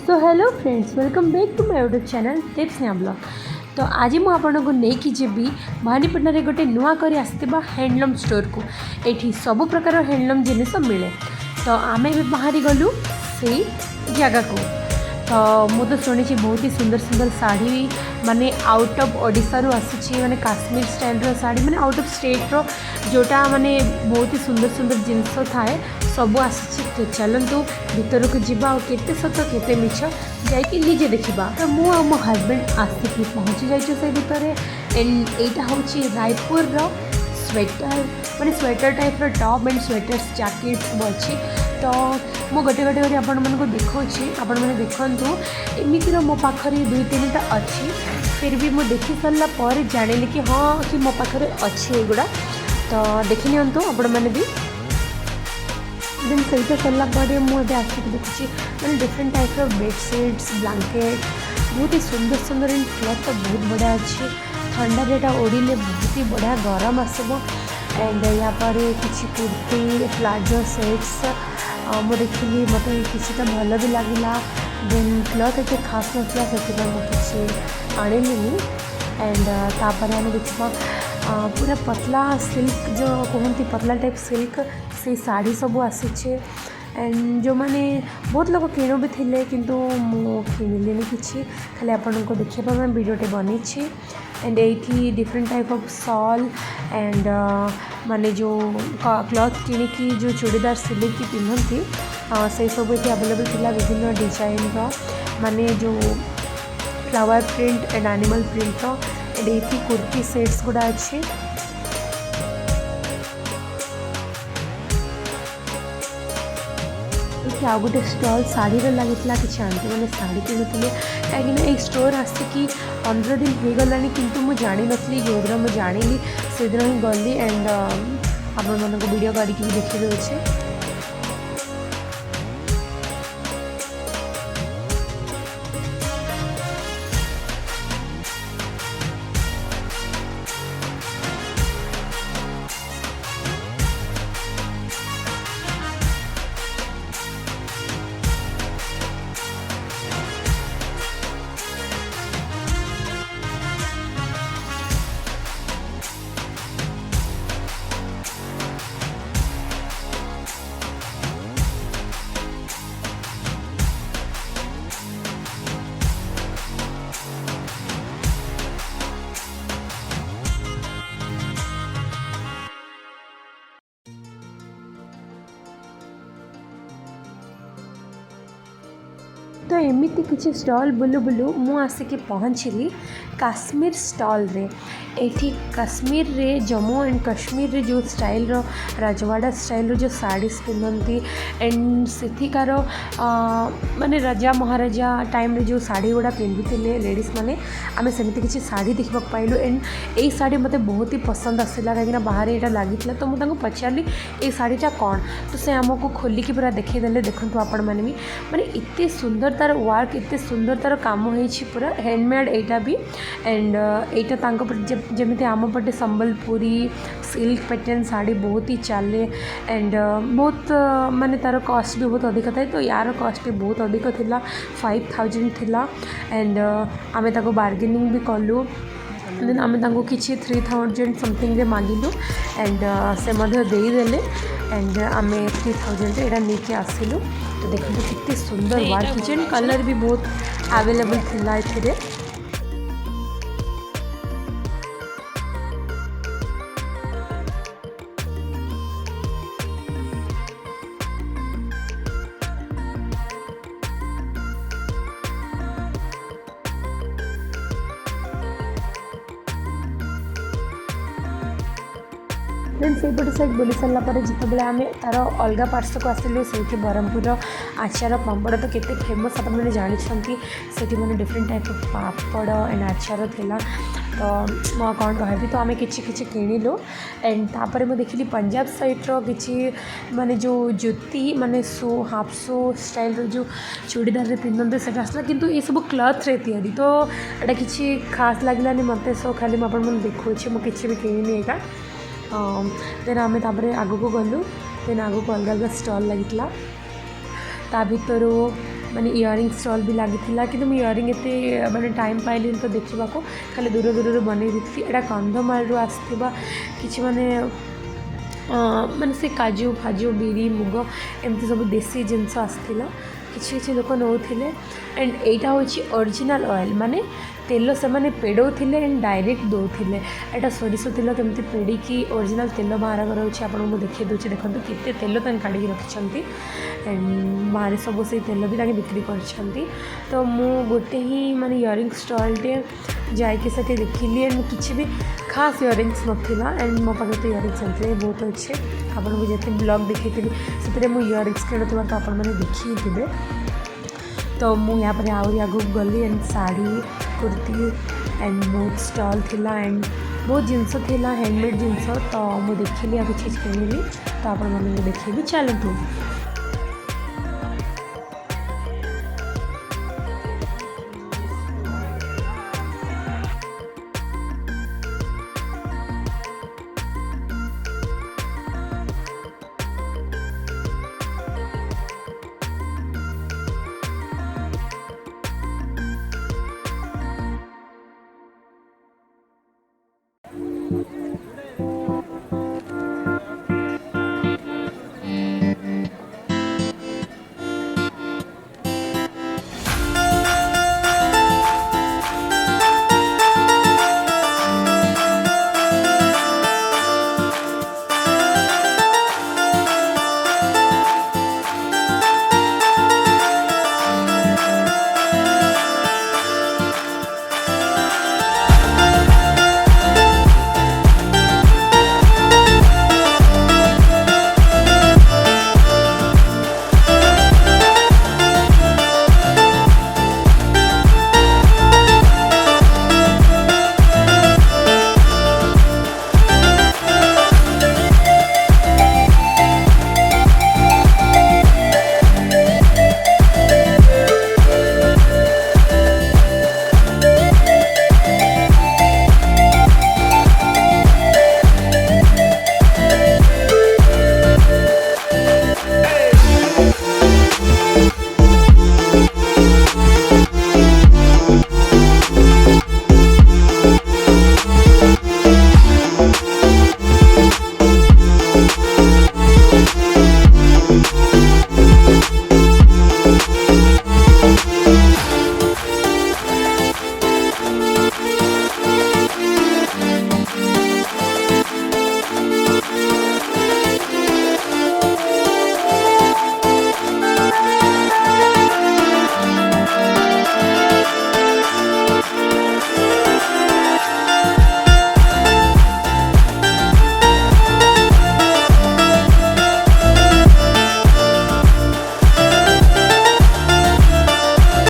So hello friends welcome back to my YouTube channel tips या blog. तो आज मुझे आपको लेकिन जीवी भवानीपटना गोटे नुआ कर आसवा हैंडलूम स्टोर को। ये सब प्रकार हैंडलूम जिनस मिले। तो आम भी बाहरी गलु से जगह को। तो मुझे शुणी बहुत ही सुंदर सुंदर शाढ़ी माने आउट ऑफ ओडिशा रू आसी माने काश्मीर स्टाइल रो शाढ़ी माने आउट ऑफ स्टेट रो जोटा माने बहुत ही सुंदर सुंदर जिनस थाए सब आसी। तो चलतु भीतर को जीवा और केते सत केते मिछ जाकि निजे देखा। तो मु आ मो हस्बैंड आसिक पहुँची जाइए से भितर। एंड यहाँ हूँ रायपुर स्वेटर माने स्वेटर टाइप रो टॉप एंड स्वेटर्स जैकेट सब अच्छी। तो मु गोटे गोटे कर आपण मानको देखौछि आपण माने देखंतु एमितिर मो पाखरे दुई तीनटा अच्छी। फिर भी मु देखि सरला पर जानिली कि हाँ कि मो पाखरे अच्छी एगुड़ा। तो देखि नियंतु आपण माने भी। देन सहीटा सरला मुझे आसिक देखुची मैंने डिफरेंट टाइप रो बेडसीट्स ब्लैंकेट बहुत ही सुंदर सुंदर एंड क्लथ तो बहुत बढ़िया अच्छी। ठंडा रेटा ओढ़ले बहुत ही बढ़िया गरम आसब। एंड यहाँ पर किसी कुर्ती प्लाजो सेट्स मुझे देखिली मत किसी भल भी लगला। देन क्लथ ये खास नाला से मुझे आनिली। एंड तापर आम देखा पूरा पतला सिल्क जो कहते पतला टाइप सिल्क से शाढ़ी सब आसी। एंड जो मैंने बहुत लोग किणु भी थिले किंतु मु किणिली किसी खाली आपन को देखा वीडियोटे बनी। एंड ये different type of shawl and माने जो क्लथ किणिकी जो चूड़ीदार सिलेकी पिंधती से सब ये अवेलेबल थिला विभिन्न डिजाइन रो माने जो flower print and animal print रो। एंड ये कुर्ती सेट्स गुड़ा अच्छे। आ गोटे स्टल शाढ़ी लगी कि आंटी मैंने शाढ़ी किणुले कहीं स्टोर आसिकी 15 दिन हो गला किंतु मुझे जानी नी जो दिन मुझे जानी से दिन ही गली। एंड आपण मानक वीडियो करके देखी दूचे। तो एमती किसी स्टॉल बुलू बुलू मु आसिक पहुँचली काश्मीर स्टॉल रे। एठी काश्मीर रे जम्मू एंड कश्मीर रे जो स्टाइल रो राजवाड़ा स्टाइल रो जो साड़ीज पिंधती एंड सेठिकार माने राजा महाराजा टाइम रे जो शाढ़ी गुड़ा पिंधुले लेडीज माने आमे सेमती किसी शाढ़ी देखा पाइलु। एंड यही शाढ़ी मते बहुत ही पसंद आसला कहीं बाहर यहाँ लगी। तो मुझे पचारि ये शाढ़ीटा कौन। तो से आमको खोलिकी पूरा देखईदे देखु आपण मैंने भी माने इतने सुंदर तार वर्क इतने सुंदर तार काम हो पूरा हैंडमेड यहाँ भी। एंड यहाँ जमी आम पटे संबलपुरी सिल्क पैटर्न साड़ी बहुत ही चले। एंड बहुत माने तार कॉस्ट भी बहुत अधिक था। तो यार कॉस्ट भी बहुत अधिक थिला 5000 थिला। एंड आमे ताको बार्गेनिंग भी कलु। देन आमे तांको किछि 3000 समथिंग रे मांगिलु। एंड से मध्य देदेले। एंड आमे 3000 एटा लेके आसिलु। तो देखो कितने सुंदर वर्क किचन कलर भी बहुत अवेलेबल थिला एथिरे। देन से पटे साइड बुली सारापर जिते आम तार अलग पार्श्व को आसलु से ब्रह्मपुर आचार पापड़ तो केते फेमस आप मैंने जानते से मैंने different type of papad and आचार थिला। तो मुझे कौन कहबी। तो आम कि किणिलु। एंड तापर मुझे देखिली पंजाब साइड्र कि माने जो जुती माने सो हाफ सो स्टाइल जो चूड़ीदार रे पिंधते से आसला किंतु ये सब क्लथ रे तैयारी। तो एटा किसी खास लगलानी मत। सो खाली मुझे देखुचे मुझे भी किणी यहाँ। देन आम आग को गलु। देन आग को अलग अलग स्टल लगी ता भितर माने इयरिंग स्टॉल भी लगी कि इयरिंग एत माने टाइम पाइली तो देखा खाली दूर दूर बन दी एटा कंधमाल आसवा कि माने माने से काजू फाजू बिरी मुग एमती सब देसी जिनस आसला किसी लोक नौले एंड एटा हूँ ओरिजिनल ऑयल माने तेल से माने पेड़ौले एंड डायरेक्ट दौले एटा सोरिष तेल केमती पेड़ी ओरिजिनल तेल बाहर कराऊँगी आपको मुझे देखिए दूसरी देखो केते तेल काढ़ी रखिंट एंड बाहर सब से तेल भी बिक्री कर तो मु गोटे ही माने इयरिंग स्टॉलटे जाकि से देखिली एंड किसी भी खास इयरिंग्स नाला एंड मो पाखे तो इयरिंग्स एमती बहुत अच्छे आपको जिते ब्लॉग देखी से मुझे इयरिंग्स किणुवा तो आपने देखी थे तो मुझे यहाँ पर आहरी आगू गली एंड साड़ी कुर्ती एंड बहुत स्टॉल थिला एंड बहुत जिनस थिला हैंडमेड जिनस तो मुझे देखिली आ चीज़ किनिली तो आप देखी चलतु